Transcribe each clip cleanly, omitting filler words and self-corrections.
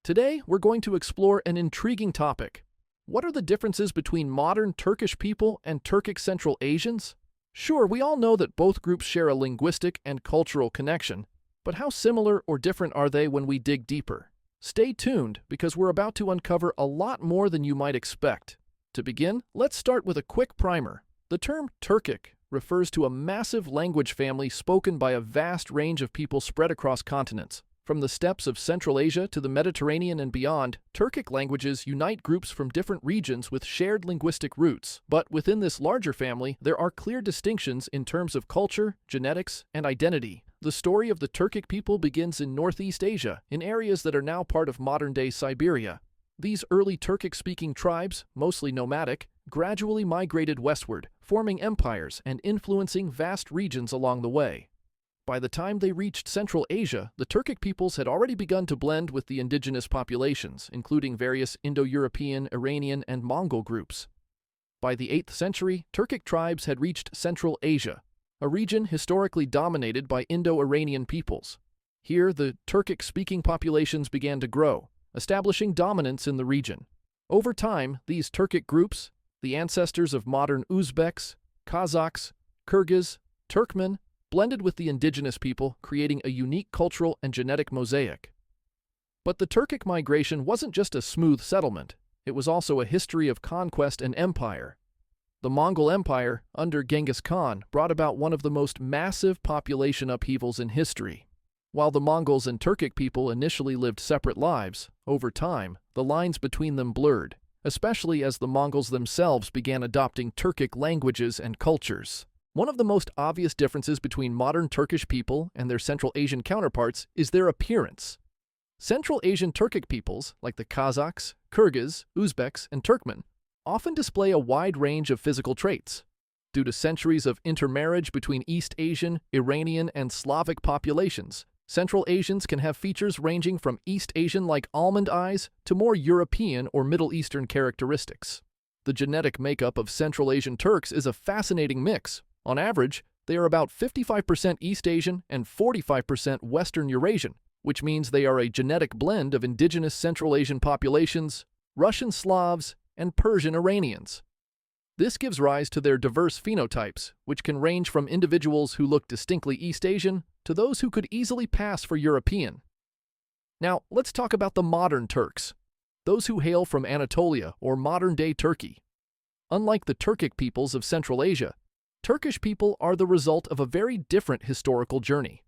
Today, we're going to explore an intriguing topic. What are the differences between modern Turkish people and Turkic Central Asians? Sure, we all know that both groups share a linguistic and cultural connection, but how similar or different are they when we dig deeper? Stay tuned, because we're about to uncover a lot more than you might expect. To begin, let's start with a quick primer. The term Turkic refers to a massive language family spoken by a vast range of people spread across continents. From the steppes of Central Asia to the Mediterranean and beyond, Turkic languages unite groups from different regions with shared linguistic roots. But within this larger family, there are clear distinctions in terms of culture, genetics, and identity. The story of the Turkic people begins in Northeast Asia, in areas that are now part of modern-day Siberia. These early Turkic-speaking tribes, mostly nomadic, gradually migrated westward, forming empires and influencing vast regions along the way. By the time they reached Central Asia, the Turkic peoples had already begun to blend with the indigenous populations, including various Indo-European, Iranian, and Mongol groups. By the 8th century, Turkic tribes had reached Central Asia, a region historically dominated by Indo-Iranian peoples. Here, the Turkic-speaking populations began to grow, establishing dominance in the region. Over time, these Turkic groups, the ancestors of modern Uzbeks, Kazakhs, Kyrgyz, Turkmen, blended with the indigenous people, creating a unique cultural and genetic mosaic. But the Turkic migration wasn't just a smooth settlement, it was also a history of conquest and empire. The Mongol Empire, under Genghis Khan, brought about one of the most massive population upheavals in history. While the Mongols and Turkic people initially lived separate lives, over time, the lines between them blurred, especially as the Mongols themselves began adopting Turkic languages and cultures. One of the most obvious differences between modern Turkish people and their Central Asian counterparts is their appearance. Central Asian Turkic peoples, like the Kazakhs, Kyrgyz, Uzbeks, and Turkmen, often display a wide range of physical traits. Due to centuries of intermarriage between East Asian, Iranian, and Slavic populations, Central Asians can have features ranging from East Asian-like almond eyes to more European or Middle Eastern characteristics. The genetic makeup of Central Asian Turks is a fascinating mix. On average, they are about 55% East Asian and 45% Western Eurasian, which means they are a genetic blend of indigenous Central Asian populations, Russian Slavs, and Persian Iranians. This gives rise to their diverse phenotypes, which can range from individuals who look distinctly East Asian to those who could easily pass for European. Now, let's talk about the modern Turks, those who hail from Anatolia or modern-day Turkey. Unlike the Turkic peoples of Central Asia, Turkish people are the result of a very different historical journey.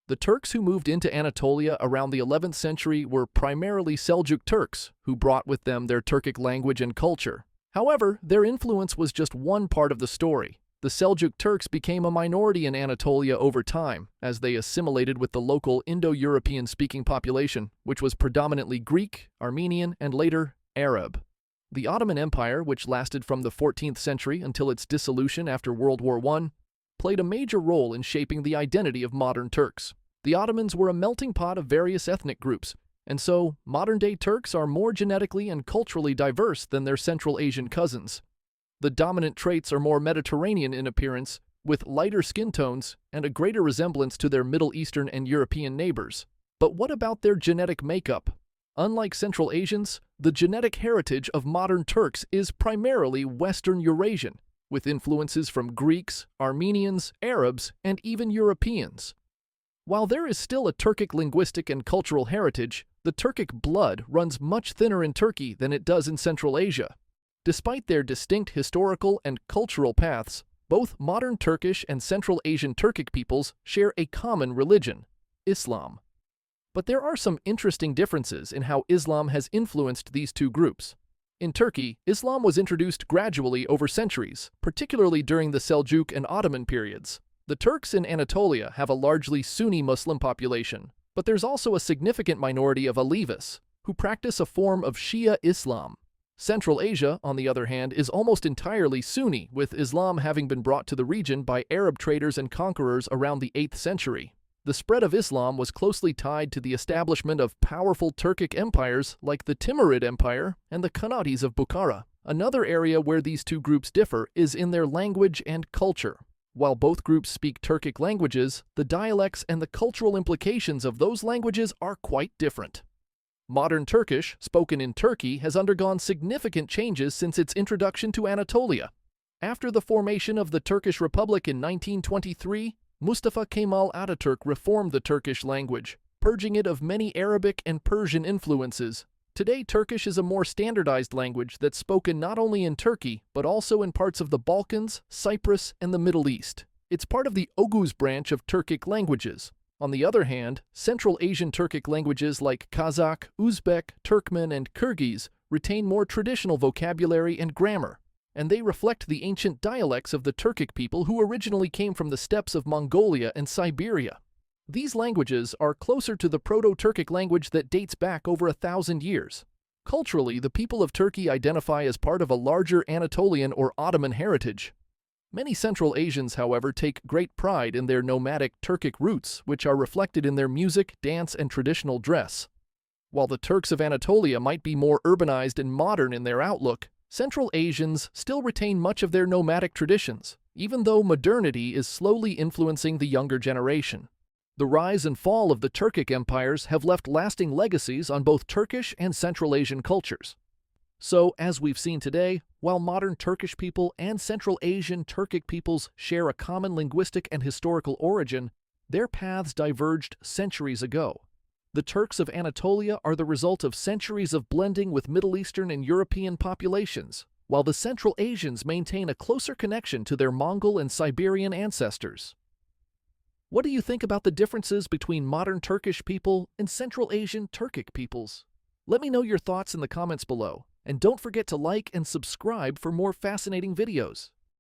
The Turks who moved into Anatolia around the 11th century were primarily Seljuk Turks, who brought with them their Turkic language and culture. However, their influence was just one part of the story. The Seljuk Turks became a minority in Anatolia over time, as they assimilated with the local Indo-European speaking population, which was predominantly Greek, Armenian, and later Arab. The Ottoman Empire, which lasted from the 14th century until its dissolution after World War I, played a major role in shaping the identity of modern Turks. The Ottomans were a melting pot of various ethnic groups, and so modern-day Turks are more genetically and culturally diverse than their Central Asian cousins. The dominant traits are more Mediterranean in appearance, with lighter skin tones and a greater resemblance to their Middle Eastern and European neighbors. But what about their genetic makeup? Unlike Central Asians, the genetic heritage of modern Turks is primarily Western Eurasian, with influences from Greeks, Armenians, Arabs, and even Europeans. While there is still a Turkic linguistic and cultural heritage, the Turkic blood runs much thinner in Turkey than it does in Central Asia. Despite their distinct historical and cultural paths, both modern Turkish and Central Asian Turkic peoples share a common religion, Islam. But there are some interesting differences in how Islam has influenced these two groups. In Turkey, Islam was introduced gradually over centuries, particularly during the Seljuk and Ottoman periods. The Turks in Anatolia have a largely Sunni Muslim population, but there's also a significant minority of Alevis, who practice a form of Shia Islam. Central Asia, on the other hand, is almost entirely Sunni, with Islam having been brought to the region by Arab traders and conquerors around the 8th century. The spread of Islam was closely tied to the establishment of powerful Turkic empires like the Timurid Empire and the Khanate of Bukhara. Another area where these two groups differ is in their language and culture. While both groups speak Turkic languages, the dialects and the cultural implications of those languages are quite different. Modern Turkish, spoken in Turkey, has undergone significant changes since its introduction to Anatolia. After the formation of the Turkish Republic in 1923, Mustafa Kemal Ataturk reformed the Turkish language, purging it of many Arabic and Persian influences. Today, Turkish is a more standardized language that's spoken not only in Turkey, but also in parts of the Balkans, Cyprus, and the Middle East. It's part of the Oghuz branch of Turkic languages. On the other hand, Central Asian Turkic languages like Kazakh, Uzbek, Turkmen, and Kyrgyz retain more traditional vocabulary and grammar, and they reflect the ancient dialects of the Turkic people who originally came from the steppes of Mongolia and Siberia. These languages are closer to the Proto-Turkic language that dates back over 1,000 years. Culturally, the people of Turkey identify as part of a larger Anatolian or Ottoman heritage. Many Central Asians, however, take great pride in their nomadic Turkic roots, which are reflected in their music, dance, and traditional dress. While the Turks of Anatolia might be more urbanized and modern in their outlook, Central Asians still retain much of their nomadic traditions, even though modernity is slowly influencing the younger generation. The rise and fall of the Turkic empires have left lasting legacies on both Turkish and Central Asian cultures. So, as we've seen today, while modern Turkish people and Central Asian Turkic peoples share a common linguistic and historical origin, their paths diverged centuries ago. The Turks of Anatolia are the result of centuries of blending with Middle Eastern and European populations, while the Central Asians maintain a closer connection to their Mongol and Siberian ancestors. What do you think about the differences between modern Turkish people and Central Asian Turkic peoples? Let me know your thoughts in the comments below, and don't forget to like and subscribe for more fascinating videos.